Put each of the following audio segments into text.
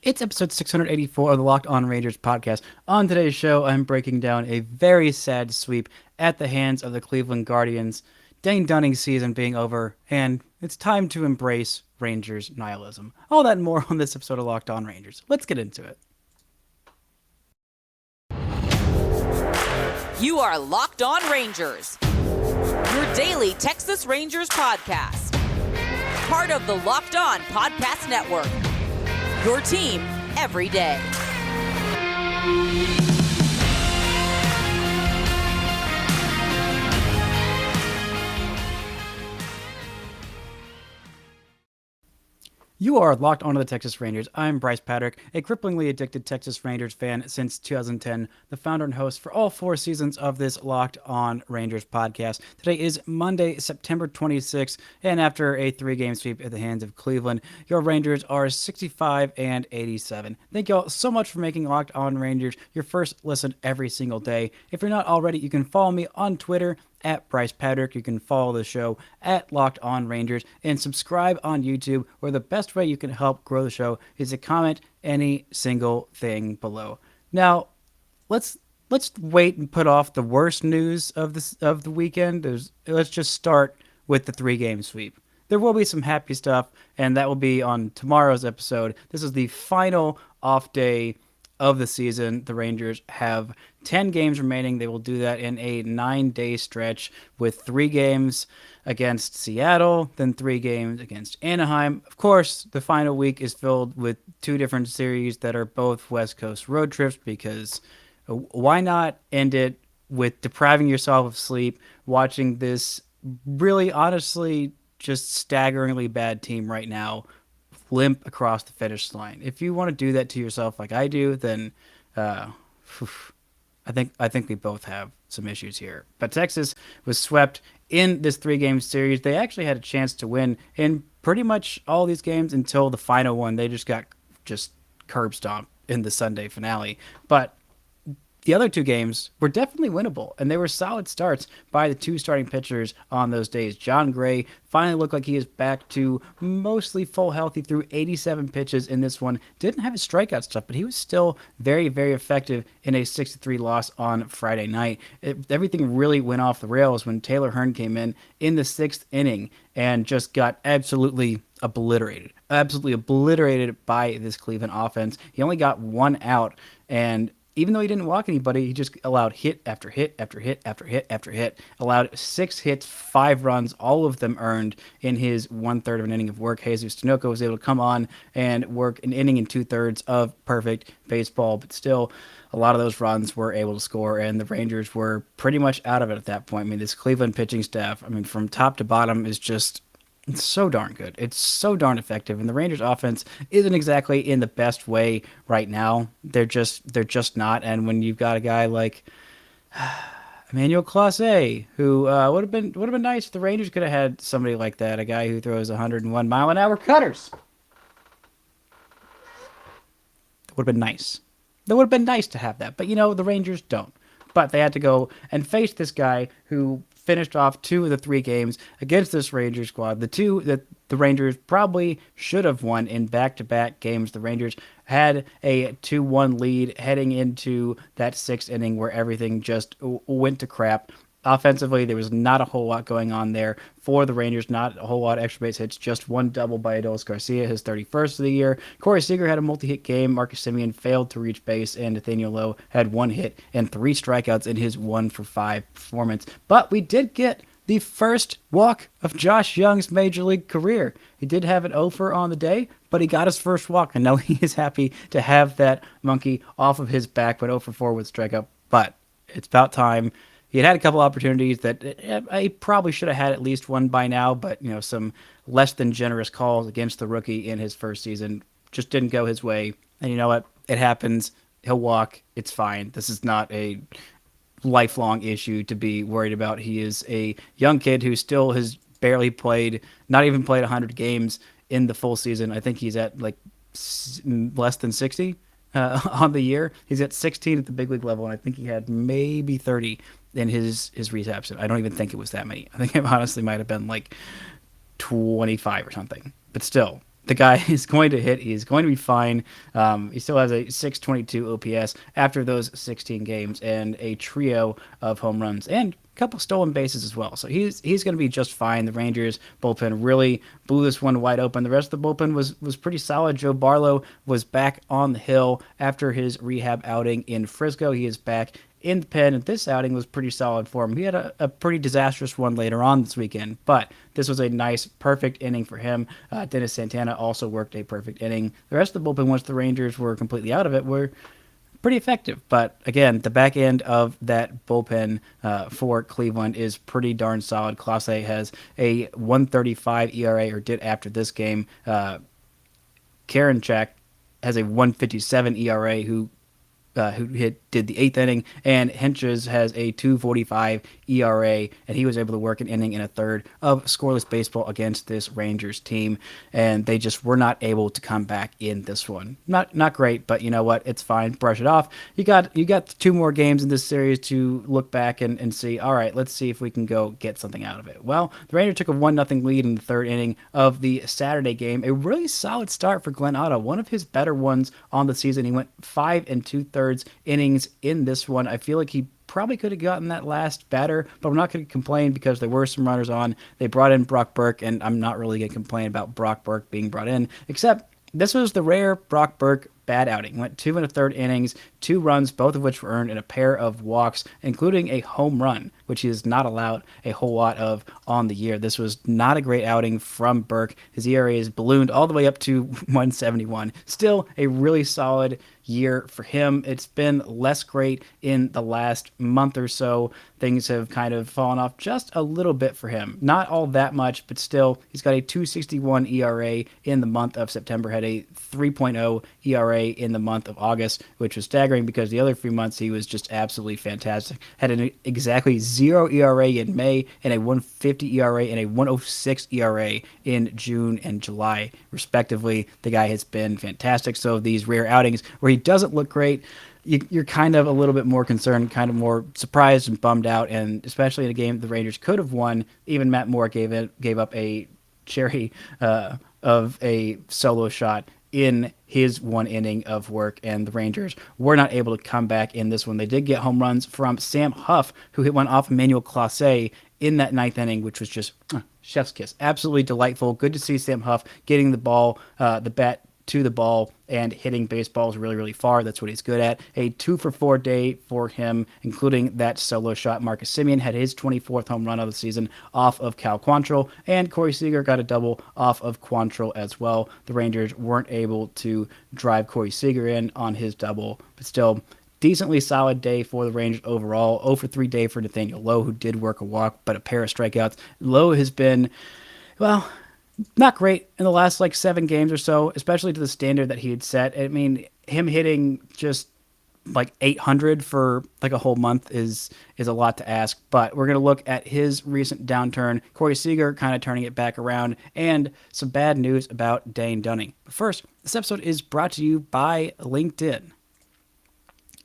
It's episode 684 of the Locked On Rangers podcast. On today's show, I'm breaking down a very sad sweep at the hands of the Cleveland Guardians, Dane Dunning's season being over, and it's time to embrace Rangers nihilism. All that and more on this episode of Locked On Rangers. Let's get into it. You are Locked On Rangers, your daily Texas Rangers podcast. Part of the Locked On Podcast Network, your team every day. You are locked onto the Texas Rangers. I'm Bryce Patrick, a cripplingly addicted Texas Rangers fan since 2010, the founder and host for all 4 seasons of this Locked On Rangers podcast. Today is Monday, September 26th, and after a 3-game sweep at the hands of Cleveland, your Rangers are 65 and 87. Thank you all so much for making Locked On Rangers your first listen every single day. If you're not already, you can follow me on Twitter at Bryce Patrick. You can follow the show at Locked On Rangers and subscribe on YouTube, where the best way you can help grow the show is to comment any single thing below. Now, let's wait and put off the worst news of the weekend. Let's just start with the 3-game sweep. There will be some happy stuff, and that will be on tomorrow's episode. This is the final off day of the season. The Rangers have 10 games remaining. They will do that in a 9-day stretch with 3 games against Seattle, then 3 games against Anaheim. Of course, the final week is filled with 2 different series that are both West Coast road trips, because why not end it with depriving yourself of sleep, watching this really, honestly, just staggeringly bad team right now limp across the finish line. If you want to do that to yourself like I do, then I think we both have some issues here. But Texas was swept in this 3-game series. They actually had a chance to win in pretty much all these games until the final one. They just got curb stomped in the Sunday finale. But the other 2 games were definitely winnable, and they were solid starts by the 2 starting pitchers on those days. Jon Gray finally looked like he is back to mostly full health. He threw 87 pitches in this one. Didn't have his strikeout stuff, but he was still very, very effective in a 6-3 loss on Friday night. Everything really went off the rails when Taylor Hearn came in the 6th inning and just got absolutely obliterated by this Cleveland offense. He only got 1 out, and even though he didn't walk anybody, he just allowed hit after hit after hit after hit after hit. Allowed 6 hits, 5 runs, all of them earned in his 1/3 of an inning of work. Jesus Tinoco was able to come on and work an inning and 2/3 of perfect baseball, but still, a lot of those runs were able to score, and the Rangers were pretty much out of it at that point. I mean, this Cleveland pitching staff, from top to bottom, is just, it's so darn good. It's so darn effective, and the Rangers offense isn't exactly in the best way right now. They're just not. And when you've got a guy like Emmanuel Clase, who would have been nice if the Rangers could have had somebody like that, a guy who throws 101-mile-an-hour cutters. That would have been nice. That would have been nice to have that, but the Rangers don't. But they had to go and face this guy who finished off 2 of the 3 games against this Rangers squad. The 2 that the Rangers probably should have won in back-to-back games. The Rangers had a 2-1 lead heading into that 6th inning where everything just went to crap. Offensively, there was not a whole lot going on there for the Rangers. Not a whole lot of extra base hits. Just 1 double by Adolis Garcia, his 31st of the year. Corey Seager had a multi-hit game. Marcus Semien failed to reach base, and Nathaniel Lowe had 1 hit and 3 strikeouts in his 1-for-5 performance. But we did get the first walk of Josh Young's major league career. He did have an 0-for on the day, but he got his first walk, and now he is happy to have that monkey off of his back, but 0-for-4 with strikeout. But it's about time. He had a couple opportunities that I probably should have had at least one by now, but some less than generous calls against the rookie in his first season just didn't go his way. And you know what? It happens. He'll walk. It's fine. This is not a lifelong issue to be worried about. He is a young kid who still has barely played, not even played 100 games in the full season. I think he's at less than 60 on the year. He's at 16 at the big league level, and I think he had maybe 30 in his rehab. I don't even think it was that many. I think it honestly might have been 25 or something. But still, the guy is going to hit. He's going to be fine. He still has a 622 OPS after those 16 games and a trio of home runs and a couple stolen bases as well. So he's going to be just fine. The Rangers bullpen really blew this one wide open. The rest of the bullpen was pretty solid. Joe Barlow was back on the hill after his rehab outing in Frisco. He is back in the pen, and this outing was pretty solid for him. He had a pretty disastrous one later on this weekend, but this was a nice, perfect inning for him. Dennis Santana also worked a perfect inning. The rest of the bullpen, once the Rangers were completely out of it, were pretty effective. But again, the back end of that bullpen for Cleveland is pretty darn solid. Clase has a 1.35 ERA, or did after this game. Karinchak has a 1.57 ERA, who did the eighth inning, and Henches has a 2.45 ERA, and he was able to work an inning in a third of scoreless baseball against this Rangers team, and they just were not able to come back in this one. Not great, but you know what? It's fine. Brush it off. You got 2 more games in this series to look back and see, all right, let's see if we can go get something out of it. Well, the Rangers took a 1-0 lead in the third inning of the Saturday game. A really solid start for Glenn Otto, one of his better ones on the season. He went 5 2/3 innings in this one. I feel like he probably could have gotten that last batter, but I'm not going to complain because there were some runners on. They brought in Brock Burke, and I'm not really going to complain about Brock Burke being brought in, except this was the rare Brock Burke bad outing. Went 2 1/3 innings, 2 runs, both of which were earned, and a pair of walks, including a home run, which he is not allowed a whole lot of on the year. This was not a great outing from Burke. His ERA is ballooned all the way up to 171. Still a really solid year for him. It's been less great in the last month or so. Things have kind of fallen off just a little bit for him. Not all that much, but still, he's got a 2.61 ERA in the month of September, had a 3.0 ERA in the month of August, which was staggering because the other 3 months he was just absolutely fantastic. Had an exactly 0 ERA in May, and a 1.50 ERA and a 1.06 ERA in June and July, respectively. The guy has been fantastic. So these rare outings where he doesn't look great, you're kind of a little bit more concerned, kind of more surprised and bummed out, and especially in a game the Rangers could have won. Even Matt Moore gave up a cherry of a solo shot in his 1 inning of work, and the Rangers were not able to come back in this one. They did get home runs from Sam Huff, who hit one off Emmanuel Clase in that 9th inning, which was just chef's kiss. Absolutely delightful. Good to see Sam Huff getting the ball, the bat to the ball and hitting baseballs really, really far. That's what he's good at. A 2-for-4 day for him, including that solo shot. Marcus Semien had his 24th home run of the season off of Cal Quantrill, and Corey Seager got a double off of Quantrill as well. The Rangers weren't able to drive Corey Seager in on his double, but still, decently solid day for the Rangers overall. 0-for-3 day for Nathaniel Lowe, who did work a walk, but a pair of strikeouts. Lowe has been, well, not great in the last 7 games or so, especially to the standard that he had set. I mean, him hitting just 800 for a whole month is a lot to ask, but we're going to look at his recent downturn, Corey Seager kind of turning it back around, and some bad news about Dane Dunning. But first, this episode is brought to you by LinkedIn.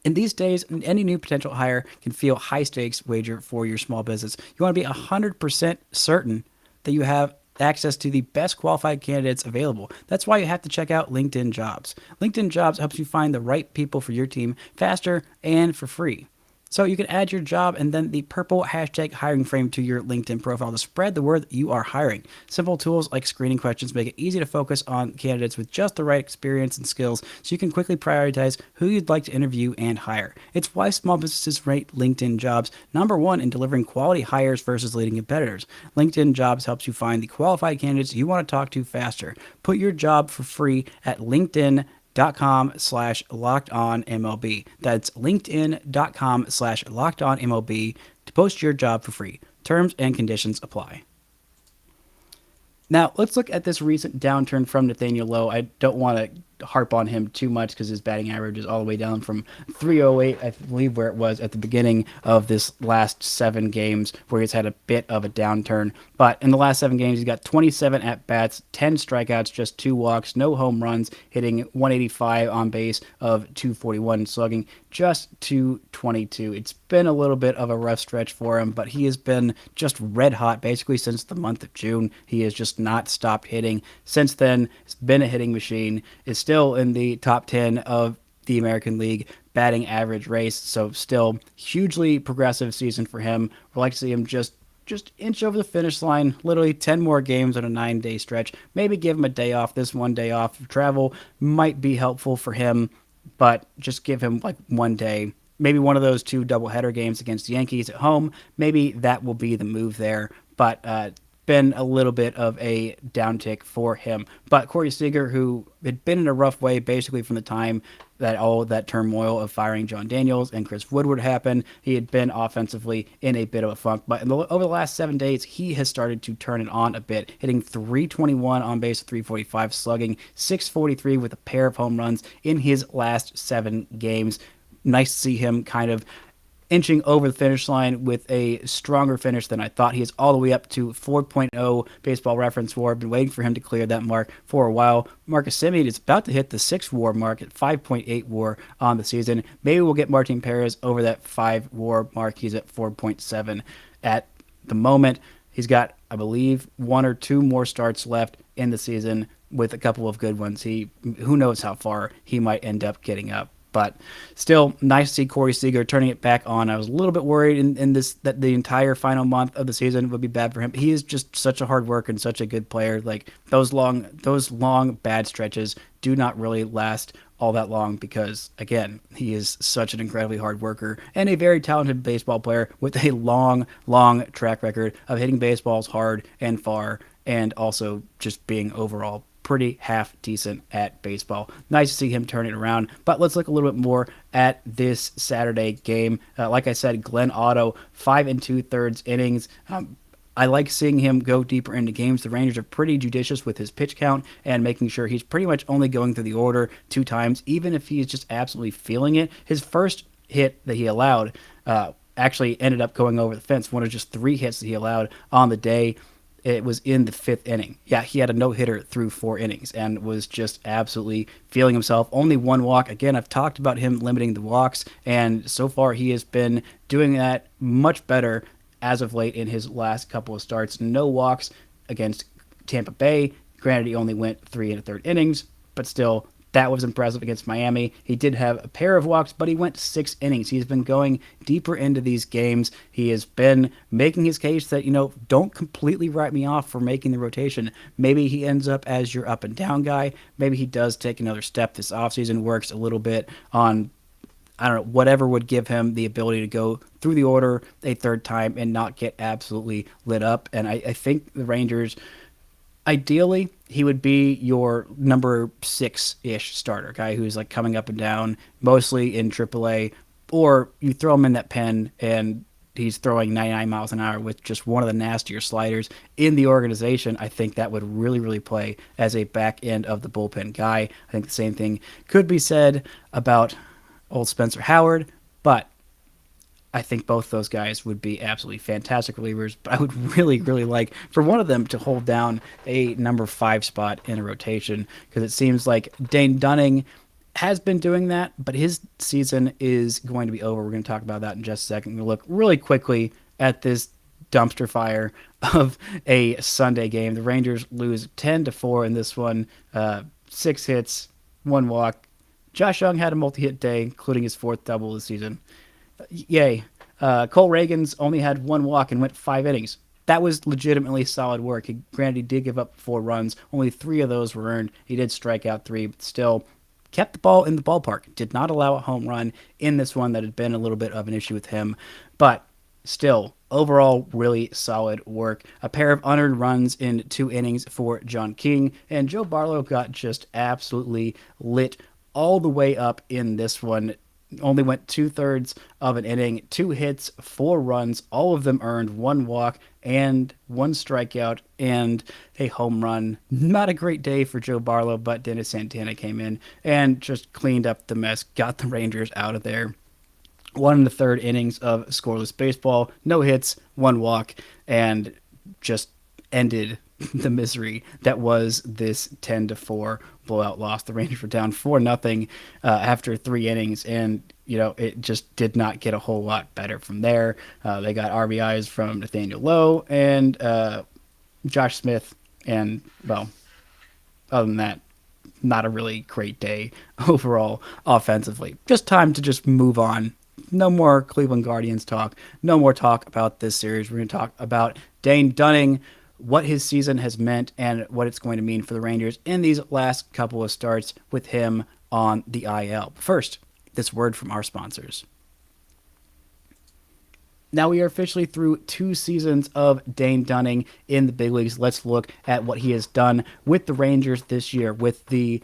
In these days, any new potential hire can feel high-stakes wager for your small business. You want to be 100% certain that you have access to the best qualified candidates available. That's why you have to check out LinkedIn Jobs. LinkedIn Jobs helps you find the right people for your team faster and for free. So you can add your job and then the purple hashtag hiring frame to your LinkedIn profile to spread the word that you are hiring. Simple tools like screening questions make it easy to focus on candidates with just the right experience and skills so you can quickly prioritize who you'd like to interview and hire. It's why small businesses rate LinkedIn Jobs #1 in delivering quality hires versus leading competitors. LinkedIn Jobs helps you find the qualified candidates you want to talk to faster. Put your job for free at LinkedIn.com/lockedonMLB. That's LinkedIn.com/lockedonMLB to post your job for free. Terms and conditions apply. Now, let's look at this recent downturn from Nathaniel Lowe. I don't want to harp on him too much because his batting average is all the way down from 308, I believe, where it was at the beginning of this last 7 games, where he's had a bit of a downturn. But in the last 7 games, he's got 27 at-bats, 10 strikeouts, just 2 walks, no home runs, hitting 185 on base of 241, slugging just 222. It's been a little bit of a rough stretch for him, but he has been just red hot basically since the month of June. He has just not stopped hitting. Since then, it's been a hitting machine. Is still in the top 10 of the American League batting average race, so still hugely progressive season for him. We'd like to see him just inch over the finish line, literally 10 more games on a 9-day stretch. Maybe give him a day off. This one day off of travel might be helpful for him, but just give him like one day. Maybe one of those 2 doubleheader games against the Yankees at home. Maybe that will be the move there, but been a little bit of a downtick for him. But Corey Seager, who had been in a rough way basically from the time that all that turmoil of firing John Daniels and Chris Woodward happened, he had been offensively in a bit of a funk. But over the last 7 days, he has started to turn it on a bit, hitting 321 on base, 345 slugging, 643 with a pair of home runs in his last 7 games. Nice to see him kind of inching over the finish line with a stronger finish than I thought. He is all the way up to 4.0 baseball reference WAR. I've been waiting for him to clear that mark for a while. Marcus Semien is about to hit the 6 WAR mark at 5.8 WAR on the season. Maybe we'll get Martin Perez over that 5 WAR mark. He's at 4.7 at the moment. He's got, I believe, 1 or 2 more starts left in the season with a couple of good ones. Who knows how far he might end up getting up. But still, nice to see Corey Seager turning it back on. I was a little bit worried in this that the entire final month of the season would be bad for him. He is just such a hard worker and such a good player. Like those long bad stretches do not really last all that long because, again, he is such an incredibly hard worker and a very talented baseball player with a long track record of hitting baseballs hard and far, and also just being overall pretty half decent at baseball. Nice to see him turn it around. But let's look a little bit more at this Saturday game. Like I said, Glenn Otto, 5 2/3 innings. I like seeing him go deeper into games. The Rangers are pretty judicious with his pitch count and making sure he's pretty much only going through the order 2 times, even if he's just absolutely feeling it. His first hit that he allowed actually ended up going over the fence. One of just 3 hits that he allowed on the day. It was in the 5th inning. Yeah, he had a no-hitter through 4 innings and was just absolutely feeling himself. Only 1 walk. Again, I've talked about him limiting the walks, and so far he has been doing that much better as of late in his last couple of starts. No walks against Tampa Bay. Granted, he only went 3 1/3 innings, but still, that was impressive against Miami. He did have a pair of walks, but he went 6 innings. He's been going deeper into these games. He has been making his case that, don't completely write me off for making the rotation. Maybe he ends up as your up and down guy. Maybe he does take another step this offseason, works a little bit on, I don't know, whatever would give him the ability to go through the order a 3rd time and not get absolutely lit up. And I think the Rangers, ideally, he would be your number 6-ish starter, guy who's like coming up and down, mostly in AAA, or you throw him in that pen and he's throwing 99 miles an hour with just one of the nastier sliders in the organization. I think that would really play as a back end of the bullpen guy. I think the same thing could be said about old Spencer Howard, but I think both those guys would be absolutely fantastic relievers, but I would really like for one of them to hold down a number 5 spot in a rotation, because it seems like Dane Dunning has been doing that, but his season is going to be over. We're going to talk about that in just a second. We'll look really quickly at this dumpster fire of a Sunday game. The Rangers lose 10-4 in this one, 6 hits, 1 walk. Josh Young had a multi-hit day, including his 4th double of the season. Yay. Cole Ragans only had 1 walk and went 5 innings. That was legitimately solid work. Granted, he did give up 4 runs. Only 3 of those were earned. He did strike out 3, but still kept the ball in the ballpark. Did not allow a home run in this one that had been a little bit of an issue with him. But still, overall, really solid work. A pair of unearned runs in 2 innings for John King. And Joe Barlow got just absolutely lit all the way up in this one. only went 2/3 of an inning, 2 hits, 4 runs, all of them earned, 1 walk and 1 strikeout and a home run. Not a great day for Joe Barlow, but Dennis Santana came in and just cleaned up the mess, got the Rangers out of there. 1 1/3 innings of scoreless baseball, no hits, 1 walk, and just ended the misery that was this 10-4 blowout loss. The Rangers were down 4-0 after 3 innings, and it just did not get a whole lot better from there. They got RBIs from Nathaniel Lowe and Josh Smith, and well, other than that, not a really great day overall offensively. Just time to just move on. No more Cleveland Guardians talk. No more talk about this series. We're going to talk about Dane Dunning, what his season has meant, and what it's going to mean for the Rangers in these last couple of starts with him on the IL. First, this word from our sponsors. Now we are officially through 2 seasons of Dane Dunning in the big leagues. Let's look at what he has done with the Rangers this year, with the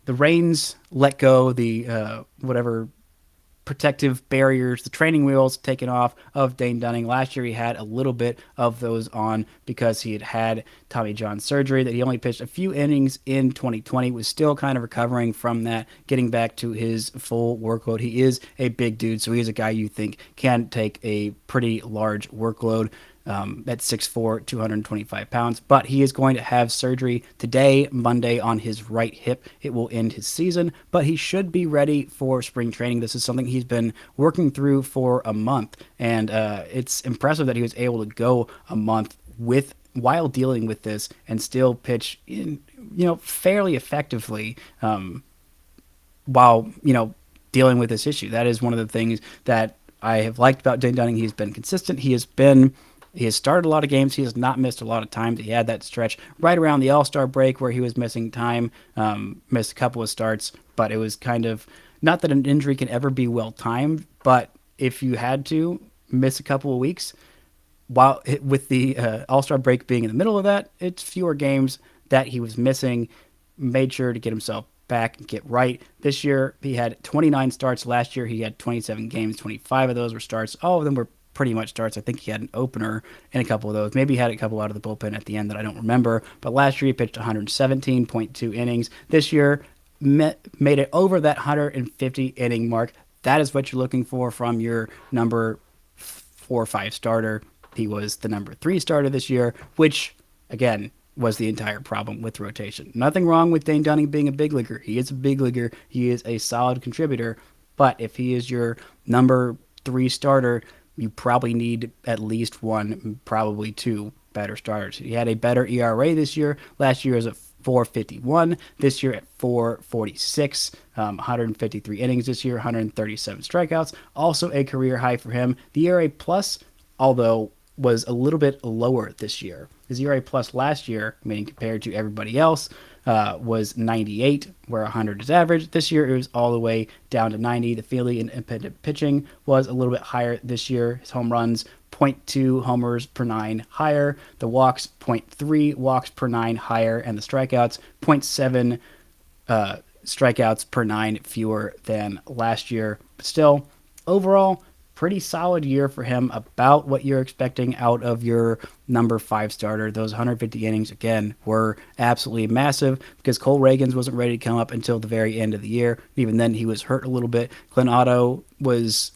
reins let go, the whatever protective barriers, the training wheels taken off of Dane Dunning. Last year he had a little bit of those on because he had Tommy John surgery, that he only pitched a few innings in 2020, was still kind of recovering from that, getting back to his full workload. He is a big dude, so he is a guy you think can take a pretty large workload. At 6'4", 225 pounds, but he is going to have surgery today, Monday, on his right hip. It will end his season, but he should be ready for spring training. This is something he's been working through for a month, and it's impressive that he was able to go a month while dealing with this and still pitch fairly effectively while dealing with this issue. That is one of the things that I have liked about Dane Dunning. He's been consistent. He has started a lot of games. He has not missed a lot of times. He had that stretch right around the All-Star break where he was missing time, missed a couple of starts, but it was kind of, not that an injury can ever be well-timed, but if you had to miss a couple of weeks, with the All-Star break being in the middle of that, it's fewer games that he was missing, made sure to get himself back and get right. This year, he had 29 starts. Last year, he had 27 games. 25 of those were starts. All of them were pretty much starts. I think he had an opener in a couple of those. Maybe he had a couple out of the bullpen at the end that I don't remember. But last year he pitched 117.2 innings. This year made it over that 150 inning mark. That is what you're looking for from your number 4 or 5 starter. He was the number 3 starter this year, which again was the entire problem with rotation. Nothing wrong with Dane Dunning being a big leaguer. He is a big leaguer. He is a solid contributor. But if he is your number 3 starter, you probably need at least 1, probably 2 better starters. He had a better ERA this year. Last year was at 4.51. This year at 4.46. 153 innings this year, 137 strikeouts. Also a career high for him. The ERA plus, although, was a little bit lower this year. His ERA plus last year, meaning compared to everybody else, was 98, where 100 is average. This year it was all the way down to 90. The fielding and independent pitching was a little bit higher this year. His home runs, 0.2 homers per 9 higher. The walks, 0.3 walks per 9 higher. And the strikeouts, 0.7 strikeouts per 9 fewer than last year. But still, overall, pretty solid year for him, about what you're expecting out of your number 5 starter. Those 150 innings, again, were absolutely massive because Cole Ragans wasn't ready to come up until the very end of the year. Even then, he was hurt a little bit. Glenn Otto was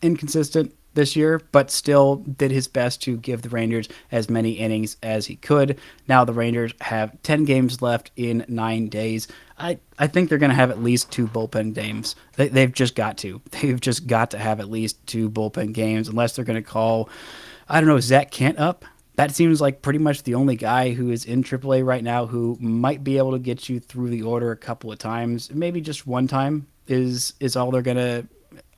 inconsistent this year, but still did his best to give the Rangers as many innings as he could. Now the Rangers have 10 games left in 9 days. I think they're going to have at least 2 bullpen games. They've just got to. They've just got to have at least 2 bullpen games, unless they're going to call, I don't know, Zach Kent up. That seems like pretty much the only guy who is in AAA right now who might be able to get you through the order a couple of times. Maybe just one time is all they're gonna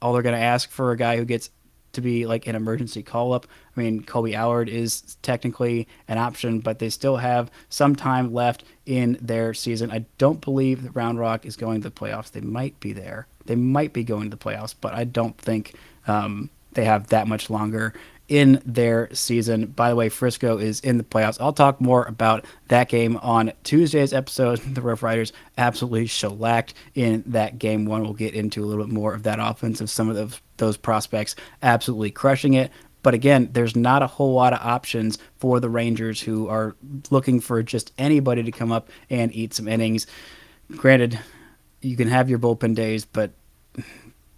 ask for a guy who gets to be like an emergency call-up. I mean, Colby Allard is technically an option, but they still have some time left in their season. I don't believe that Round Rock is going to the playoffs. They might be there. They might be going to the playoffs, but I don't think they have that much longer in their season. By the way, Frisco is in the playoffs. I'll talk more about that game on Tuesday's episode. The Rough Riders absolutely shellacked in that game one. We'll get into a little bit more of that offense of some of those prospects absolutely crushing it. But again, there's not a whole lot of options for the Rangers, who are looking for just anybody to come up and eat some innings. Granted, you can have your bullpen days, but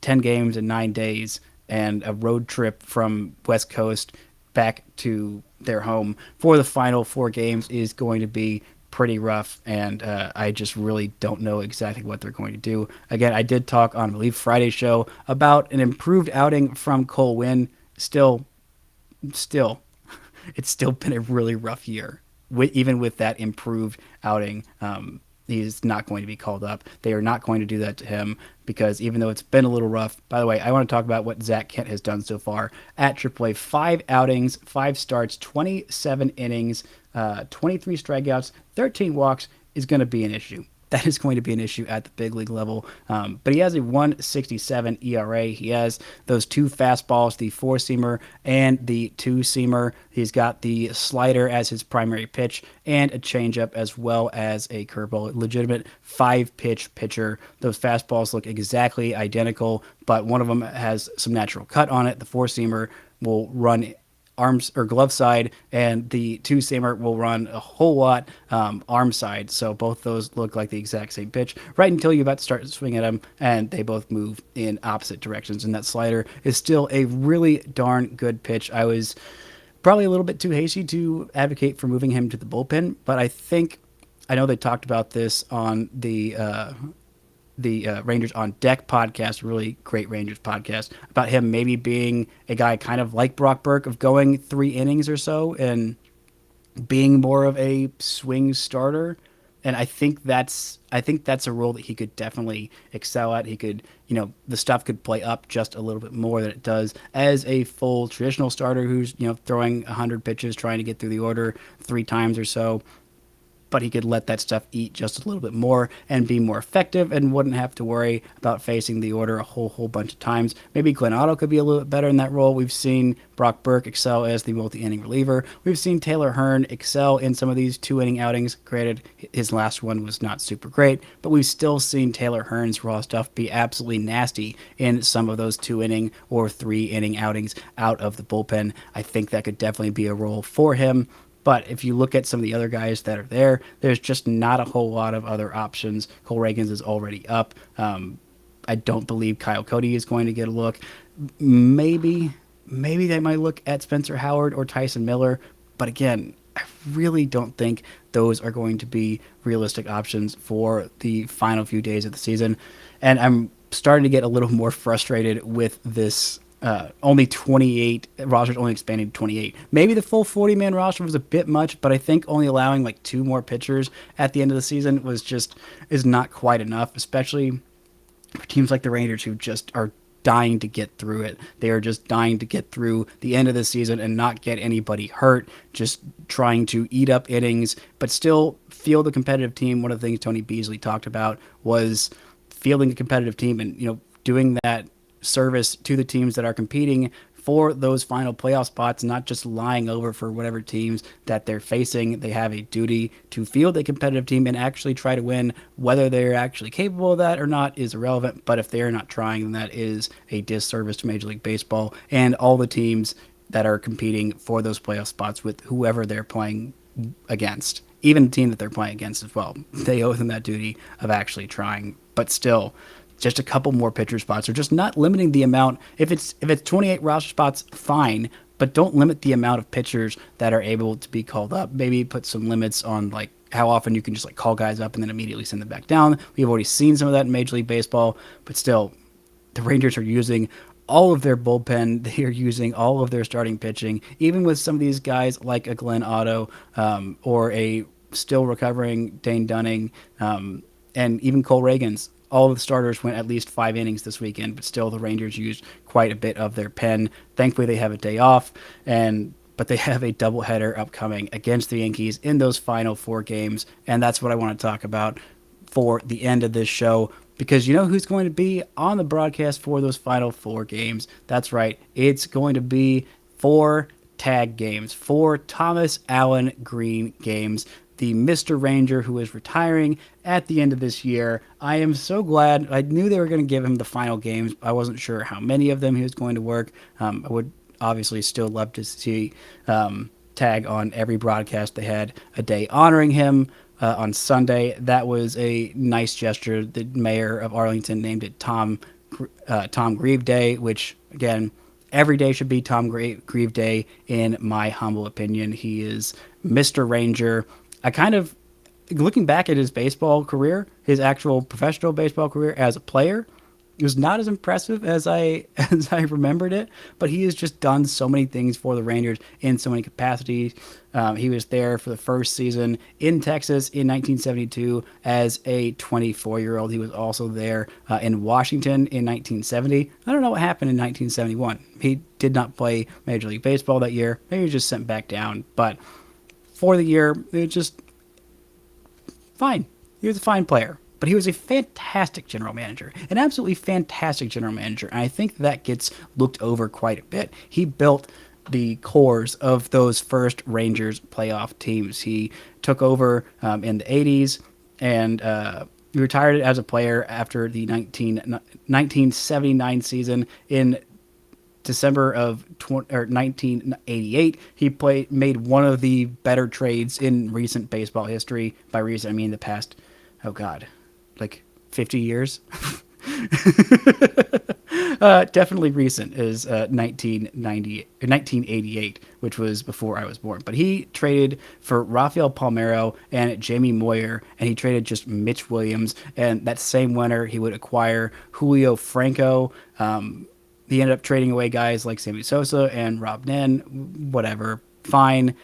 10 games in 9 days and a road trip from West Coast back to their home for the final 4 games is going to be pretty rough, and I just really don't know exactly what they're going to do. Again, I did talk on, I believe, Friday's show about an improved outing from Cole Winn. Still, it's still been a really rough year. Even with that improved outing, he's not going to be called up. They are not going to do that to him, because even though it's been a little rough. By the way, I want to talk about what Zach Kent has done so far at AAA. 5 outings, 5 starts, 27 innings, 23 strikeouts, 13 walks is going to be an issue. That is going to be an issue at the big league level. But he has a 1.67 ERA. He has those 2 fastballs, the 4-seamer and the 2-seamer. He's got the slider as his primary pitch and a changeup as well as a curveball. Legitimate 5-pitch pitcher. Those fastballs look exactly identical, but one of them has some natural cut on it. The 4-seamer will run arms or glove side, and the 2-seamer will run a whole lot arm side. So both those look like the exact same pitch right until you're about to start to swing at them, and they both move in opposite directions. And that slider is still a really darn good pitch. I was probably a little bit too hasty to advocate for moving him to the bullpen, but I know they talked about this on the Rangers on Deck podcast, really great Rangers podcast, about him maybe being a guy kind of like Brock Burke, of going 3 innings or so and being more of a swing starter. And I think that's a role that he could definitely excel at. He could, the stuff could play up just a little bit more than it does as a full traditional starter who's, throwing 100 pitches, trying to get through the order 3 times or so. But he could let that stuff eat just a little bit more and be more effective, and wouldn't have to worry about facing the order a whole bunch of times. Maybe Glenn Otto could be a little bit better in that role. We've seen Brock Burke excel as the multi-inning reliever. We've seen Taylor Hearn excel in some of these 2-inning outings. Granted, his last one was not super great, but we've still seen Taylor Hearn's raw stuff be absolutely nasty in some of those 2-inning or 3-inning outings out of the bullpen. I think that could definitely be a role for him. But if you look at some of the other guys that are there, there's just not a whole lot of other options. Cole Ragans is already up. I don't believe Kyle Cody is going to get a look. Maybe they might look at Spencer Howard or Tyson Miller. But again, I really don't think those are going to be realistic options for the final few days of the season. And I'm starting to get a little more frustrated with this. Only 28 rosters, only expanding to 28. Maybe the full 40-man roster was a bit much, but I think only allowing like 2 more pitchers at the end of the season is not quite enough, especially for teams like the Rangers, who just are dying to get through it. They are just dying to get through the end of the season and not get anybody hurt, just trying to eat up innings, but still field a competitive team. One of the things Tony Beasley talked about was fielding a competitive team and, doing that service to the teams that are competing for those final playoff spots, not just lying over for whatever teams that they're facing. They have a duty to field a competitive team and actually try to win. Whether they're actually capable of that or not is irrelevant, but if they're not trying, then that is a disservice to Major League Baseball and all the teams that are competing for those playoff spots with whoever they're playing against. Even the team that they're playing against as well. They owe them that duty of actually trying, but still, just a couple more pitcher spots, or just not limiting the amount. If it's 28 roster spots, fine, but don't limit the amount of pitchers that are able to be called up. Maybe put some limits on like how often you can just like call guys up and then immediately send them back down. We've already seen some of that in Major League Baseball, but still, the Rangers are using all of their bullpen. They are using all of their starting pitching, even with some of these guys like a Glenn Otto or a still recovering Dane Dunning and even Cole Ragans. All of the starters went at least 5 innings this weekend, but still the Rangers used quite a bit of their pen. Thankfully, they have a day off, but they have a doubleheader upcoming against the Yankees in those final 4 games, and that's what I want to talk about for the end of this show, because you know who's going to be on the broadcast for those final 4 games? That's right, it's going to be 4 tag games, 4 Thomas Allen Green games. The Mr. Ranger who is retiring at the end of this year. I am so glad. I knew they were going to give him the final games. I wasn't sure how many of them he was going to work. I would obviously still love to see Tag on every broadcast. They had a day honoring him on Sunday. That was a nice gesture. The mayor of Arlington named it Tom Grieve Day, which, again, every day should be Tom Grieve Day, in my humble opinion. He is Mr. Ranger. I kind of, looking back at his baseball career, his actual professional baseball career as a player, it was not as impressive as I remembered it, but he has just done so many things for the Rangers in so many capacities. He was there for the first season in Texas in 1972 as a 24-year-old. He was also there in Washington in 1970. I don't know what happened in 1971. He did not play Major League Baseball that year. Maybe he was just sent back down, but for the year, it was just fine. He was a fine player. But he was a fantastic general manager, an absolutely fantastic general manager. And I think that gets looked over quite a bit. He built the cores of those first Rangers playoff teams. He took over in the 80s and he retired as a player after the 1979 season. In December of 1988, he made one of the better trades in recent baseball history. By recent, I mean the past, oh God, like 50 years. Definitely recent is 1988, which was before I was born. But he traded for Rafael Palmeiro and Jamie Moyer, and he traded just Mitch Williams. And that same winter, he would acquire Julio Franco. He ended up trading away guys like Sammy Sosa and Rob Nen. Whatever, fine,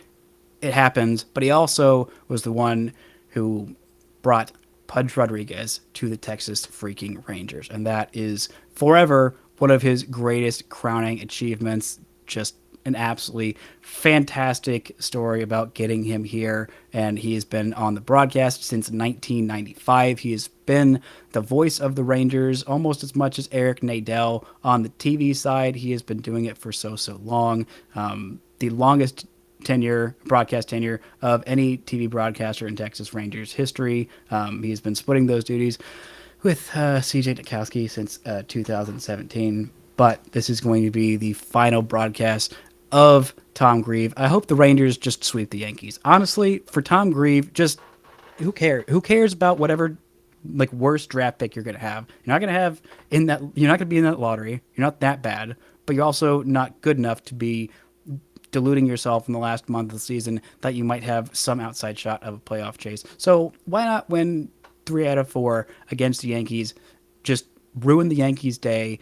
it happens. But he also was the one who brought Pudge Rodriguez to the Texas freaking Rangers. And that is forever one of his greatest crowning achievements. Just an absolutely fantastic story about getting him here. And he has been on the broadcast since 1995. He has been the voice of the Rangers almost as much as Eric Nadel on the TV side. He has been doing it for so long. The longest broadcast tenure of any TV broadcaster in Texas Rangers history. He has been splitting those duties with CJ Nitkowski since 2017. But this is going to be the final broadcast of Tom Grieve. I hope the Rangers just sweep the Yankees. Honestly, for Tom Grieve, just who cares? Who cares about whatever like worst draft pick you're going to have? You're not going to have in that. You're not going to be in that lottery. You're not that bad, but you're also not good enough to be deluding yourself in the last month of the season that you might have some outside shot of a playoff chase. So why not win 3 out of 4 against the Yankees? Just ruin the Yankees' day,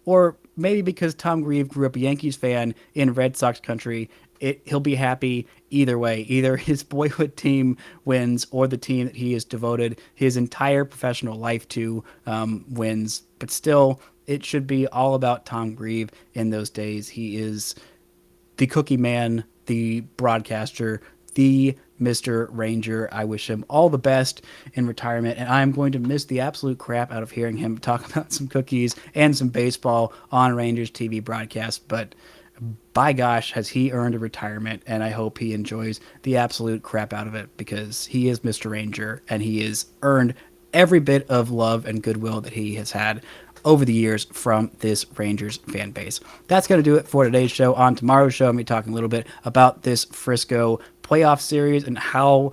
or maybe because Tom Grieve grew up a Yankees fan in Red Sox country, he'll be happy either way. Either his boyhood team wins or the team that he has devoted his entire professional life to wins. But still, it should be all about Tom Grieve in those days. He is the cookie man, the broadcaster, the Mr. Ranger. I wish him all the best in retirement, and I'm going to miss the absolute crap out of hearing him talk about some cookies and some baseball on Rangers TV broadcasts. But by gosh, has he earned a retirement, and I hope he enjoys the absolute crap out of it, because he is Mr. Ranger, and he has earned every bit of love and goodwill that he has had over the years from this Rangers fan base. That's going to do it for today's show. On tomorrow's show, I'm going to be talking a little bit about this Frisco playoff series and how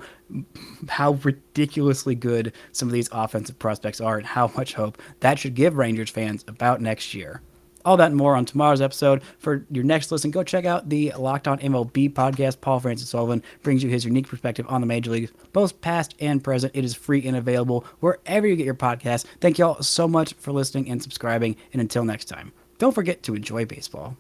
ridiculously good some of these offensive prospects are and how much hope that should give Rangers fans about next year. All that and more on tomorrow's episode. For your next listen, go check out the Locked On MLB podcast. Paul Francis Sullivan brings you his unique perspective on the major leagues, both past and present. It is free and available wherever you get your podcasts. Thank you all so much for listening and subscribing. And until next time, don't forget to enjoy baseball.